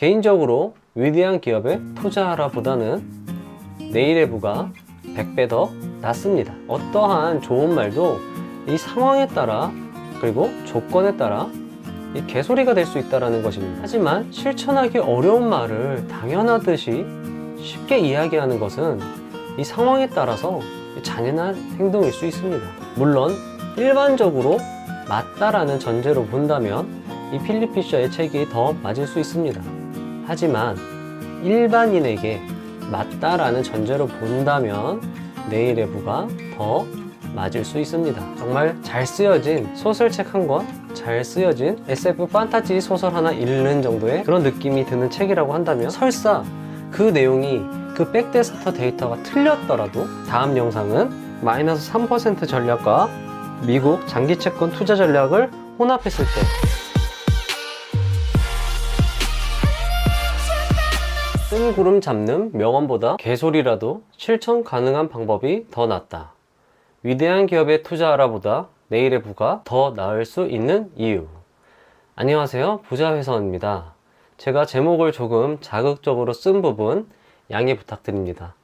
개인적으로 위대한 기업에 투자하라 보다는 네이레브가 100배 더 낫습니다. 어떠한 좋은 말도 이 상황에 따라 그리고 조건에 따라 이 개소리가 될 수 있다는 것입니다. 하지만 실천하기 어려운 말을 당연하듯이 쉽게 이야기하는 것은 이 상황에 따라서 잔인한 행동일 수 있습니다. 물론 일반적으로 맞다라는 전제로 본다면 이 필립 피셔의 책이 더 맞을 수 있습니다. 하지만 일반인에게 맞다라는 전제로 본다면 네이레브가 더 맞을 수 있습니다. 정말 잘 쓰여진 소설책 한 권, 잘 쓰여진 SF 판타지 소설 하나 읽는 정도의 그런 느낌이 드는 책이라고 한다면 설사 그 내용이 그 백테스터 데이터가 틀렸더라도 다음 영상은 마이너스 3% 전략과 미국 장기 채권 투자 전략을 혼합했을 때 뜬구름 잡는 명언보다 개소리라도 실천 가능한 방법이 더 낫다. 위대한 기업에 투자하라보다 네이레브가 더 나을 수 있는 이유. 안녕하세요, 부자회선입니다. 제가 제목을 조금 자극적으로 쓴 부분 양해 부탁드립니다.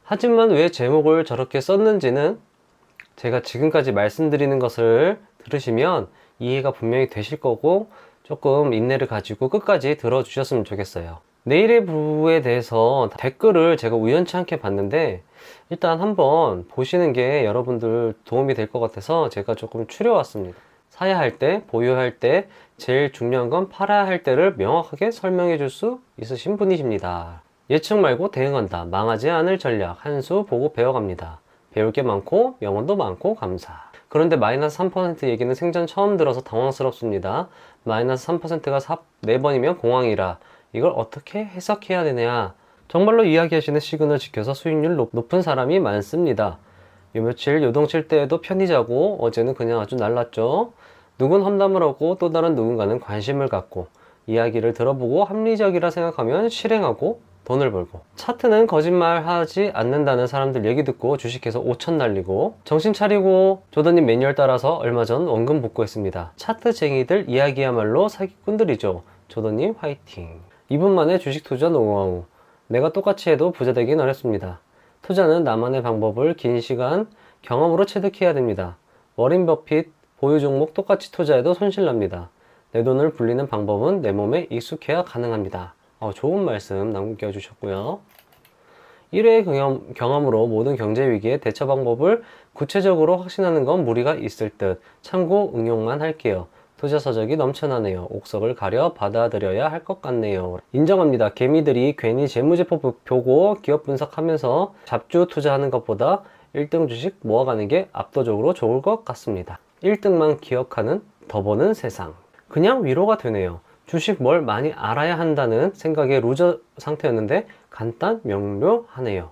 하지만 왜 제목을 저렇게 썼는지는 제가 지금까지 말씀드리는 것을 들으시면 이해가 분명히 되실 거고 조금 인내를 가지고 끝까지 들어주셨으면 좋겠어요. 네이레브에 대해서 댓글을 제가 우연치 않게 봤는데 일단 한번 보시는 게 여러분들 도움이 될 것 같아서 제가 조금 추려왔습니다. 사야 할 때, 보유할 때 제일 중요한 건 팔아야 할 때를 명확하게 설명해 줄 수 있으신 분이십니다. 예측 말고 대응한다. 망하지 않을 전략. 한 수 보고 배워갑니다. 배울 게 많고 명언도 많고 감사. 그런데 마이너스 3% 얘기는 생전 처음 들어서 당황스럽습니다. 마이너스 3%가 4번이면 공황이라 이걸 어떻게 해석해야 되냐. 정말로 이야기하시는 시그널 지켜서 수익률 높은 사람이 많습니다. 요 며칠 요동 칠 때에도 편히 자고 어제는 그냥 아주 날랐죠. 누군 험담을 하고 또 다른 누군가는 관심을 갖고 이야기를 들어보고 합리적이라 생각하면 실행하고 돈을 벌고 차트는 거짓말하지 않는다는 사람들 얘기 듣고 주식해서 5천 날리고 정신 차리고 조던님 매뉴얼 따라서 얼마 전 원금 복구했습니다. 차트쟁이들 이야기야말로 사기꾼들이죠. 조던님 화이팅. 2분 만에 주식 투자 노하우. 내가 똑같이 해도 부자 되긴 어렵습니다. 투자는 나만의 방법을 긴 시간 경험으로 체득해야 됩니다. 워렌 버핏 보유 종목 똑같이 투자해도 손실납니다. 내 돈을 불리는 방법은 내 몸에 익숙해야 가능합니다. 좋은 말씀 남겨주셨고요. 1회의 경험으로 모든 경제 위기의 대처 방법을 구체적으로 확신하는 건 무리가 있을 듯 참고 응용만 할게요. 투자 서적이 넘쳐나네요. 옥석을 가려 받아들여야 할 것 같네요. 인정합니다. 개미들이 괜히 재무제표 보고 기업 분석하면서 잡주 투자하는 것보다 1등 주식 모아가는 게 압도적으로 좋을 것 같습니다. 1등만 기억하는 더 버는 세상. 그냥 위로가 되네요. 주식 뭘 많이 알아야 한다는 생각의 루저 상태였는데 간단 명료하네요.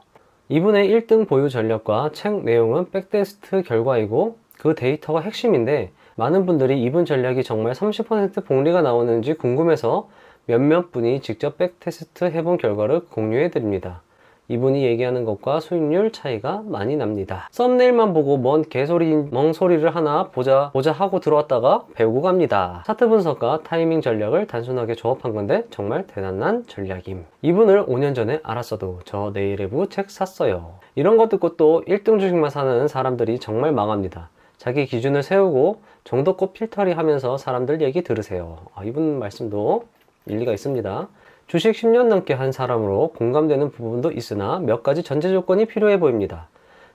이분의 1등 보유 전략과 책 내용은 백테스트 결과이고 그 데이터가 핵심인데 많은 분들이 이분 전략이 정말 30% 복리가 나오는지 궁금해서 몇몇 분이 직접 백테스트 해본 결과를 공유해 드립니다. 이분이 얘기하는 것과 수익률 차이가 많이 납니다. 썸네일만 보고 뭔 개소리 멍소리를 하나 보자 하고 들어왔다가 배우고 갑니다. 차트 분석과 타이밍 전략을 단순하게 조합한 건데 정말 대단한 전략임. 이분을 5년 전에 알았어도 저 네이레브 책 샀어요. 이런 거 듣고 또 1등 주식만 사는 사람들이 정말 망합니다. 자기 기준을 세우고 정도껏 필터리 하면서 사람들 얘기 들으세요. 이분 말씀도 일리가 있습니다. 주식 10년 넘게 한 사람으로 공감되는 부분도 있으나 몇 가지 전제 조건이 필요해 보입니다.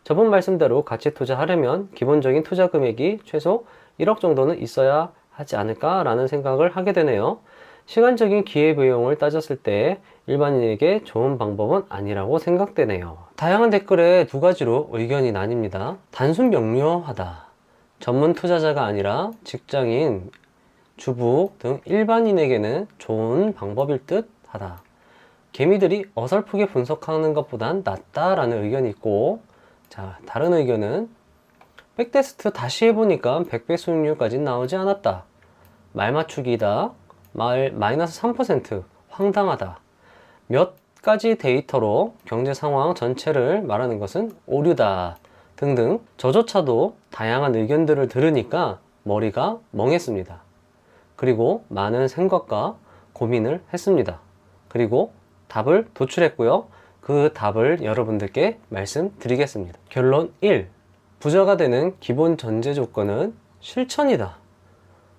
저번 말씀대로 같이 투자하려면 기본적인 투자 금액이 최소 1억 정도는 있어야 하지 않을까 라는 생각을 하게 되네요. 시간적인 기회비용을 따졌을 때 일반인에게 좋은 방법은 아니라고 생각되네요. 다양한 댓글에 두 가지로 의견이 나뉩니다. 단순 명료하다. 전문 투자자가 아니라 직장인, 주부 등 일반인에게는 좋은 방법일 듯 하다. 개미들이 어설프게 분석하는 것보단 낫다라는 의견이 있고, 자, 다른 의견은 백테스트 다시 해보니까 100배 수익률까지는 나오지 않았다. 말 맞추기다. 마이너스 3% 황당하다. 몇 가지 데이터로 경제 상황 전체를 말하는 것은 오류다. 등등 저조차도 다양한 의견들을 들으니까 머리가 멍했습니다. 그리고 많은 생각과 고민을 했습니다. 그리고 답을 도출했고요. 그 답을 여러분들께 말씀드리겠습니다. 결론 1. 부자가 되는 기본 전제 조건은 실천이다.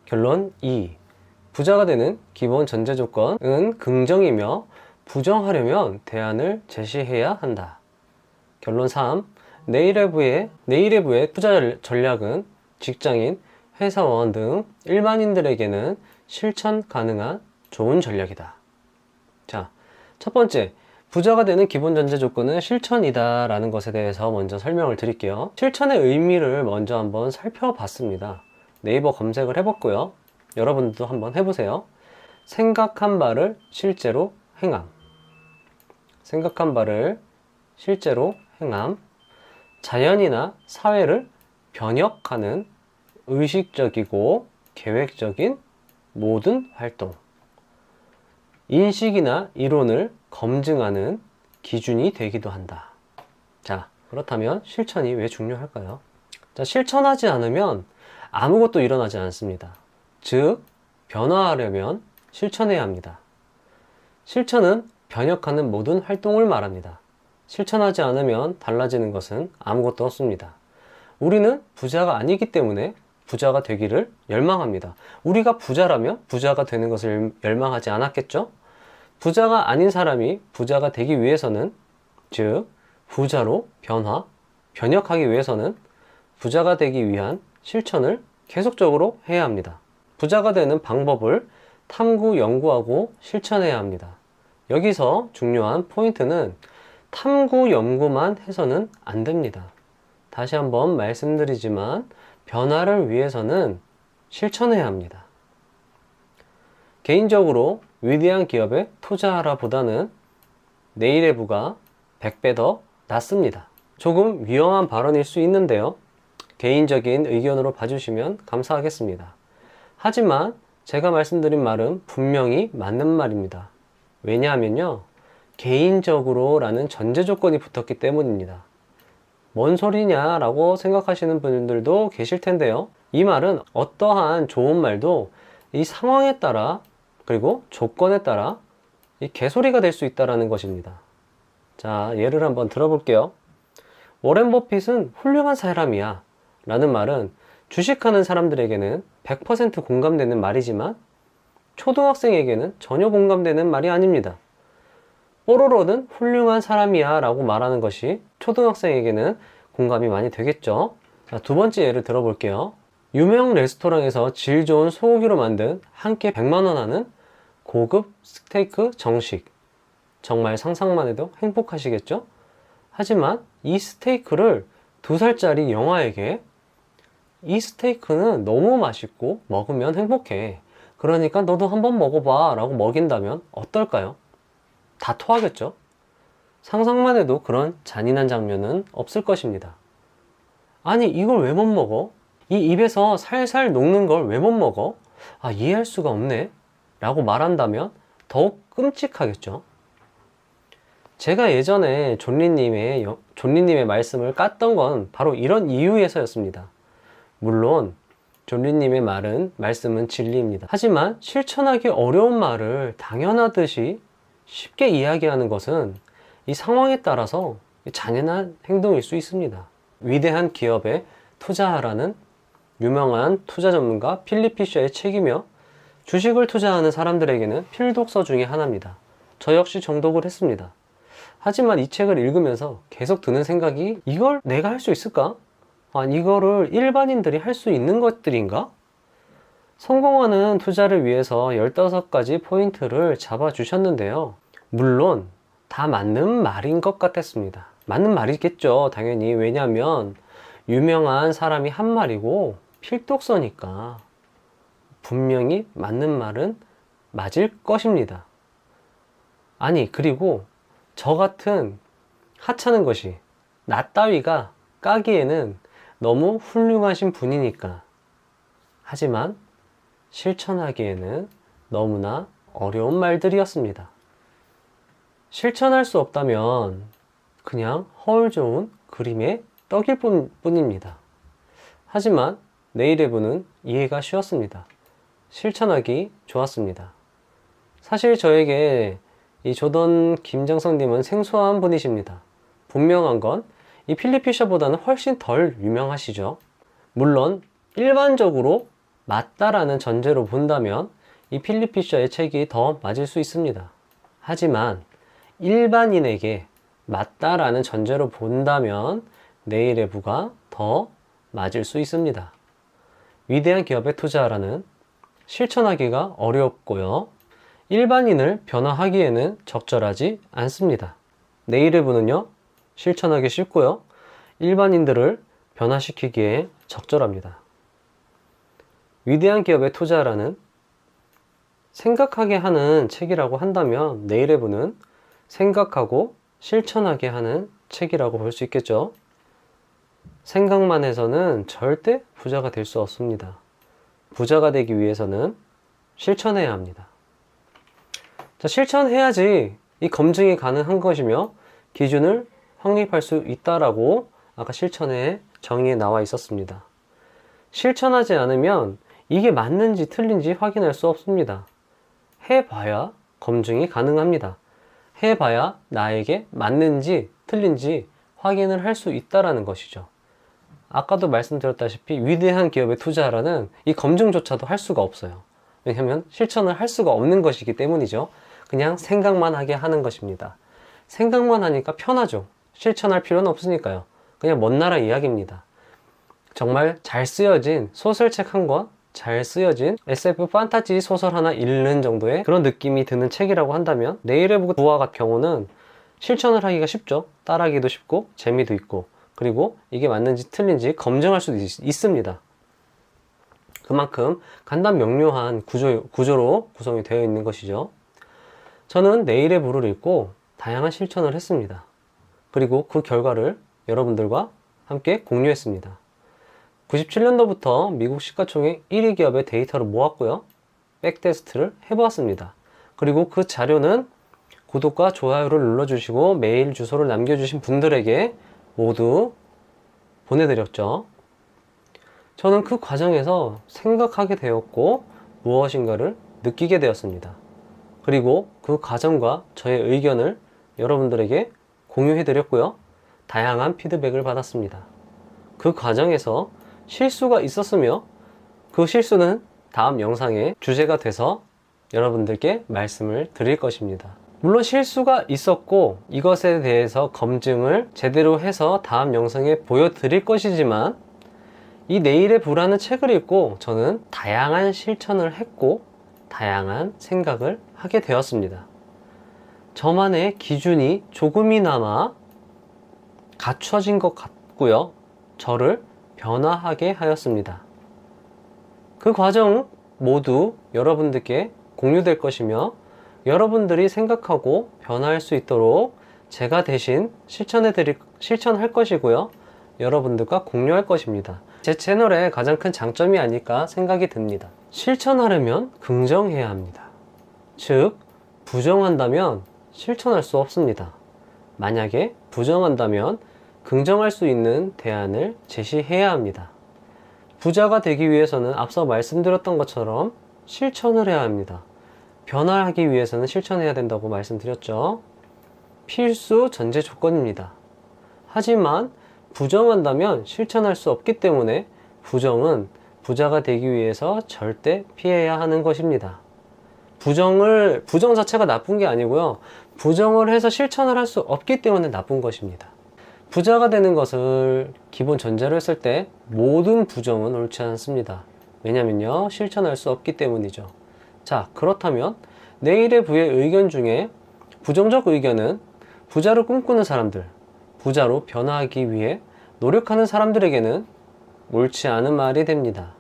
결론 2. 부자가 되는 기본 전제 조건은 긍정이며 부정하려면 대안을 제시해야 한다. 결론 3. 네이레브의 투자 전략은 직장인, 회사원 등 일반인들에게는 실천 가능한 좋은 전략이다. 자, 첫 번째, 부자가 되는 기본 전제 조건은 실천이다 라는 것에 대해서 먼저 설명을 드릴게요. 실천의 의미를 먼저 한번 살펴봤습니다. 네이버 검색을 해봤고요. 여러분들도 한번 해보세요. 생각한 바를 실제로 행함. 생각한 바를 실제로 행함. 자연이나 사회를 변혁하는 의식적이고 계획적인 모든 활동. 인식이나 이론을 검증하는 기준이 되기도 한다. 자, 그렇다면 실천이 왜 중요할까요? 자, 실천하지 않으면 아무것도 일어나지 않습니다. 즉, 변화하려면 실천해야 합니다. 실천은 변혁하는 모든 활동을 말합니다. 실천하지 않으면 달라지는 것은 아무것도 없습니다. 우리는 부자가 아니기 때문에 부자가 되기를 열망합니다. 우리가 부자라면 부자가 되는 것을 열망하지 않았겠죠? 부자가 아닌 사람이 부자가 되기 위해서는, 즉 부자로 변혁하기 위해서는 부자가 되기 위한 실천을 계속적으로 해야 합니다. 부자가 되는 방법을 탐구, 연구하고 실천해야 합니다. 여기서 중요한 포인트는 탐구, 연구만 해서는 안 됩니다. 다시 한번 말씀드리지만 변화를 위해서는 실천해야 합니다. 개인적으로 위대한 기업에 투자하라 보다는 네이레브가 100배 더 낫습니다. 조금 위험한 발언일 수 있는데요. 개인적인 의견으로 봐주시면 감사하겠습니다. 하지만 제가 말씀드린 말은 분명히 맞는 말입니다. 왜냐하면요, 개인적으로 라는 전제 조건이 붙었기 때문입니다. 뭔 소리냐 라고 생각하시는 분들도 계실 텐데요. 이 말은 어떠한 좋은 말도 이 상황에 따라 그리고 조건에 따라 이 개소리가 될 수 있다는 것입니다. 자, 예를 한번 들어볼게요. 워렌 버핏은 훌륭한 사람이야 라는 말은 주식하는 사람들에게는 100% 공감되는 말이지만 초등학생에게는 전혀 공감되는 말이 아닙니다. 뽀로로는 훌륭한 사람이야 라고 말하는 것이 초등학생에게는 공감이 많이 되겠죠. 자, 두 번째 예를 들어볼게요. 유명 레스토랑에서 질 좋은 소고기로 만든 한 끼 100만원 하는 고급 스테이크 정식. 정말 상상만 해도 행복하시겠죠? 하지만 이 스테이크를 2살짜리 영아에게 이 스테이크는 너무 맛있고 먹으면 행복해. 그러니까 너도 한번 먹어봐 라고 먹인다면 어떨까요? 다 토하겠죠? 상상만 해도 그런 잔인한 장면은 없을 것입니다. 아니, 이걸 왜 못 먹어? 이 입에서 살살 녹는 걸 왜 못 먹어? 아, 이해할 수가 없네 라고 말한다면 더욱 끔찍하겠죠? 제가 예전에 존리님의 말씀을 깠던 건 바로 이런 이유에서였습니다. 물론 존리님의 말씀은 진리입니다. 하지만 실천하기 어려운 말을 당연하듯이 쉽게 이야기하는 것은 이 상황에 따라서 잔인한 행동일 수 있습니다. 위대한 기업에 투자하라는 유명한 투자 전문가 필립 피셔의 책이며 주식을 투자하는 사람들에게는 필독서 중에 하나입니다. 저 역시 정독을 했습니다. 하지만 이 책을 읽으면서 계속 드는 생각이, 이걸 내가 할 수 있을까? 아니, 이거를 일반인들이 할 수 있는 것들인가? 성공하는 투자를 위해서 15가지 포인트를 잡아주셨는데요. 물론 다 맞는 말인 것 같았습니다. 맞는 말이겠죠, 당연히. 왜냐하면 유명한 사람이 한 말이고 필독서니까 분명히 맞는 말은 맞을 것입니다. 아니, 그리고 저 같은 하찮은 것이, 나 따위가 까기에는 너무 훌륭하신 분이니까. 하지만 실천하기에는 너무나 어려운 말들이었습니다. 실천할 수 없다면 그냥 허울 좋은 그림의 떡일 뿐입니다. 하지만 네이레브는 이해가 쉬웠습니다. 실천하기 좋았습니다. 사실 저에게 이 조던 김정성님은 생소한 분이십니다. 분명한 건 이 필립 피셔보다는 훨씬 덜 유명하시죠. 물론 일반적으로 맞다라는 전제로 본다면 이 필립 피셔의 책이 더 맞을 수 있습니다. 하지만 일반인에게 맞다라는 전제로 본다면 네일의 부가 더 맞을 수 있습니다. 위대한 기업에 투자하라는 실천하기가 어렵고요. 일반인을 변화하기에는 적절하지 않습니다. 네일의 부는요, 실천하기 쉽고요. 일반인들을 변화시키기에 적절합니다. 위대한 기업에 투자하라는 생각하게 하는 책이라고 한다면 네일의 부는 생각하고 실천하게 하는 책이라고 볼 수 있겠죠. 생각만 해서는 절대 부자가 될 수 없습니다. 부자가 되기 위해서는 실천해야 합니다. 자, 실천해야지 이 검증이 가능한 것이며 기준을 확립할 수 있다라고 아까 실천의 정의에 나와 있었습니다. 실천하지 않으면 이게 맞는지 틀린지 확인할 수 없습니다. 해봐야 검증이 가능합니다. 해봐야 나에게 맞는지 틀린지 확인을 할 수 있다라는 것이죠. 아까도 말씀드렸다시피 위대한 기업에 투자하라는 이 검증조차도 할 수가 없어요. 왜냐하면 실천을 할 수가 없는 것이기 때문이죠. 그냥 생각만 하게 하는 것입니다. 생각만 하니까 편하죠. 실천할 필요는 없으니까요. 그냥 먼 나라 이야기입니다. 정말 잘 쓰여진 소설책 한 권, 잘 쓰여진 SF 판타지 소설 하나 읽는 정도의 그런 느낌이 드는 책이라고 한다면 네일의 부와 같은 경우는 실천을 하기가 쉽죠. 따라하기도 쉽고 재미도 있고 그리고 이게 맞는지 틀린지 검증할 수도 있습니다. 그만큼 간단 명료한 구조로 구성이 되어 있는 것이죠. 저는 네일의 부를 읽고 다양한 실천을 했습니다. 그리고 그 결과를 여러분들과 함께 공유했습니다. 97년도부터 미국 시가총액 1위 기업의 데이터를 모았고요. 백테스트를 해보았습니다. 그리고 그 자료는 구독과 좋아요를 눌러주시고 메일 주소를 남겨주신 분들에게 모두 보내드렸죠. 저는 그 과정에서 생각하게 되었고 무엇인가를 느끼게 되었습니다. 그리고 그 과정과 저의 의견을 여러분들에게 공유해드렸고요. 다양한 피드백을 받았습니다. 그 과정에서 실수가 있었으며 그 실수는 다음 영상의 주제가 돼서 여러분들께 말씀을 드릴 것입니다. 물론 실수가 있었고 이것에 대해서 검증을 제대로 해서 다음 영상에 보여드릴 것이지만 이 네일의 부라는 책을 읽고 저는 다양한 실천을 했고 다양한 생각을 하게 되었습니다. 저만의 기준이 조금이나마 갖춰진 것 같고요. 저를 변화하게 하였습니다. 그 과정 모두 여러분들께 공유될 것이며 여러분들이 생각하고 변화할 수 있도록 제가 대신 실천할 것이고요. 여러분들과 공유할 것입니다. 제 채널의 가장 큰 장점이 아닐까 생각이 듭니다. 실천하려면 긍정해야 합니다. 즉, 부정한다면 실천할 수 없습니다. 만약에 부정한다면 긍정할 수 있는 대안을 제시해야 합니다. 부자가 되기 위해서는 앞서 말씀드렸던 것처럼 실천을 해야 합니다. 변화하기 위해서는 실천해야 된다고 말씀드렸죠. 필수 전제 조건입니다. 하지만 부정한다면 실천할 수 없기 때문에 부정은 부자가 되기 위해서 절대 피해야 하는 것입니다. 부정 자체가 나쁜 게 아니고요. 부정을 해서 실천을 할 수 없기 때문에 나쁜 것입니다. 부자가 되는 것을 기본 전제로 했을 때 모든 부정은 옳지 않습니다. 왜냐면요, 실천할 수 없기 때문이죠. 자, 그렇다면 네일의 부의 의견 중에 부정적 의견은 부자를 꿈꾸는 사람들, 부자로 변화하기 위해 노력하는 사람들에게는 옳지 않은 말이 됩니다.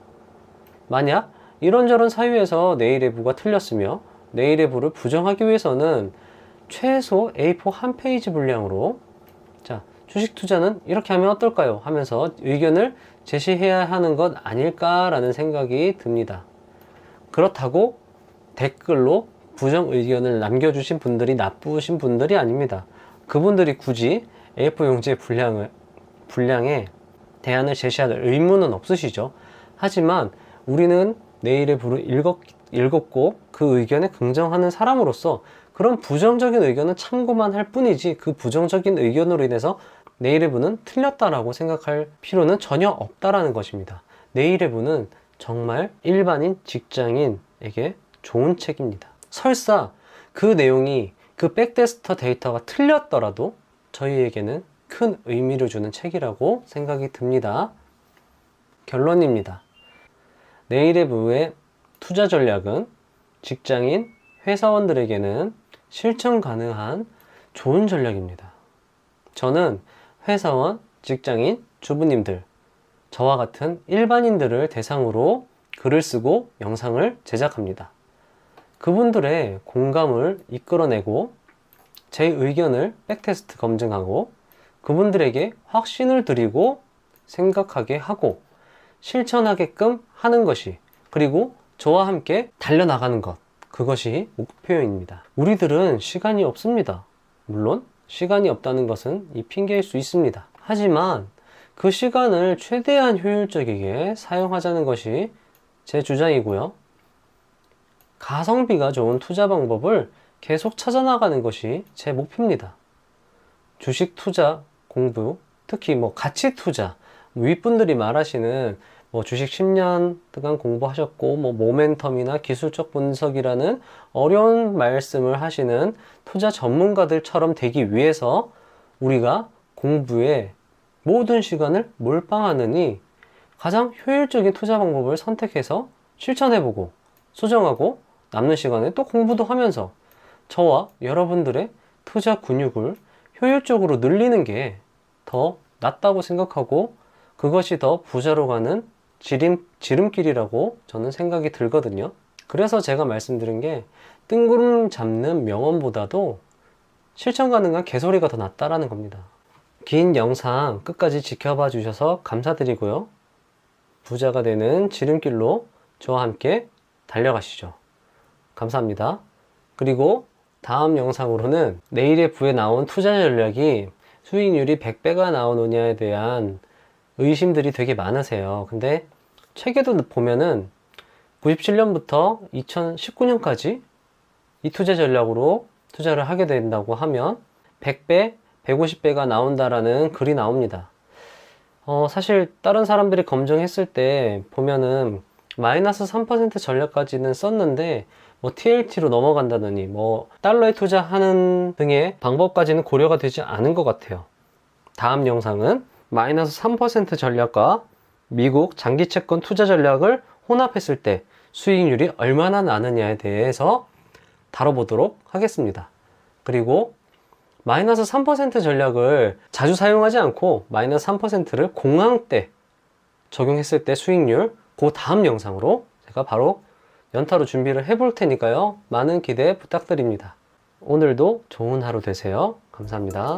만약 이런저런 사유에서 네일의 부가 틀렸으며 네일의 부를 부정하기 위해서는 최소 A4 한 페이지 분량으로 자, 주식 투자는 이렇게 하면 어떨까요? 하면서 의견을 제시해야 하는 것 아닐까라는 생각이 듭니다. 그렇다고 댓글로 부정 의견을 남겨주신 분들이 나쁘신 분들이 아닙니다. 그분들이 굳이 A4 용지의 분량에 대안을 제시할 의무는 없으시죠. 하지만 우리는 네일의 부를 읽었고 그 의견에 긍정하는 사람으로서 그런 부정적인 의견은 참고만 할 뿐이지 그 부정적인 의견으로 인해서 네일의 부는 틀렸다라고 생각할 필요는 전혀 없다라는 것입니다. 네일의 부는 정말 일반인 직장인에게 좋은 책입니다. 설사 그 내용이 그 백테스터 데이터가 틀렸더라도 저희에게는 큰 의미를 주는 책이라고 생각이 듭니다. 결론입니다. 네일의 부의 투자 전략은 직장인, 회사원들에게는 실천 가능한 좋은 전략입니다. 저는 회사원, 직장인, 주부님들, 저와 같은 일반인들을 대상으로 글을 쓰고 영상을 제작합니다. 그분들의 공감을 이끌어내고 제 의견을 백테스트 검증하고 그분들에게 확신을 드리고 생각하게 하고 실천하게끔 하는 것이, 그리고 저와 함께 달려나가는 것, 그것이 목표입니다. 우리들은 시간이 없습니다. 물론 시간이 없다는 것은 이 핑계일 수 있습니다. 하지만 그 시간을 최대한 효율적이게 사용하자는 것이 제 주장이고요. 가성비가 좋은 투자 방법을 계속 찾아나가는 것이 제 목표입니다. 주식 투자 공부, 특히 가치 투자, 윗분들이 말하시는 주식 10년 동안 공부하셨고 모멘텀이나 기술적 분석이라는 어려운 말씀을 하시는 투자 전문가들처럼 되기 위해서 우리가 공부에 모든 시간을 몰빵하느니 가장 효율적인 투자 방법을 선택해서 실천해보고 수정하고 남는 시간에 또 공부도 하면서 저와 여러분들의 투자 근육을 효율적으로 늘리는 게 더 낫다고 생각하고 그것이 더 부자로 가는 지름길이라고 저는 생각이 들거든요. 그래서 제가 말씀드린 게 뜬구름 잡는 명언보다도 실천 가능한 개소리가 더 낫다라는 겁니다. 긴 영상 끝까지 지켜봐 주셔서 감사드리고요. 부자가 되는 지름길로 저와 함께 달려가시죠. 감사합니다. 그리고 다음 영상으로는 네일의 부에 나온 투자 전략이 수익률이 100배가 나오느냐에 대한 의심들이 되게 많으세요. 근데 책에도 보면은 97년부터 2019년까지 이 투자 전략으로 투자를 하게 된다고 하면 100배, 150배가 나온다라는 글이 나옵니다. 사실 다른 사람들이 검증했을 때 보면은 마이너스 3% 전략까지는 썼는데 TLT로 넘어간다느니 달러에 투자하는 등의 방법까지는 고려가 되지 않은 것 같아요. 다음 영상은 마이너스 3% 전략과 미국 장기 채권 투자 전략을 혼합했을 때 수익률이 얼마나 나느냐에 대해서 다뤄보도록 하겠습니다. 그리고 마이너스 3% 전략을 자주 사용하지 않고 마이너스 3%를 공황 때 적용했을 때 수익률, 그 다음 영상으로 제가 바로 연타로 준비를 해볼 테니까요. 많은 기대 부탁드립니다. 오늘도 좋은 하루 되세요. 감사합니다.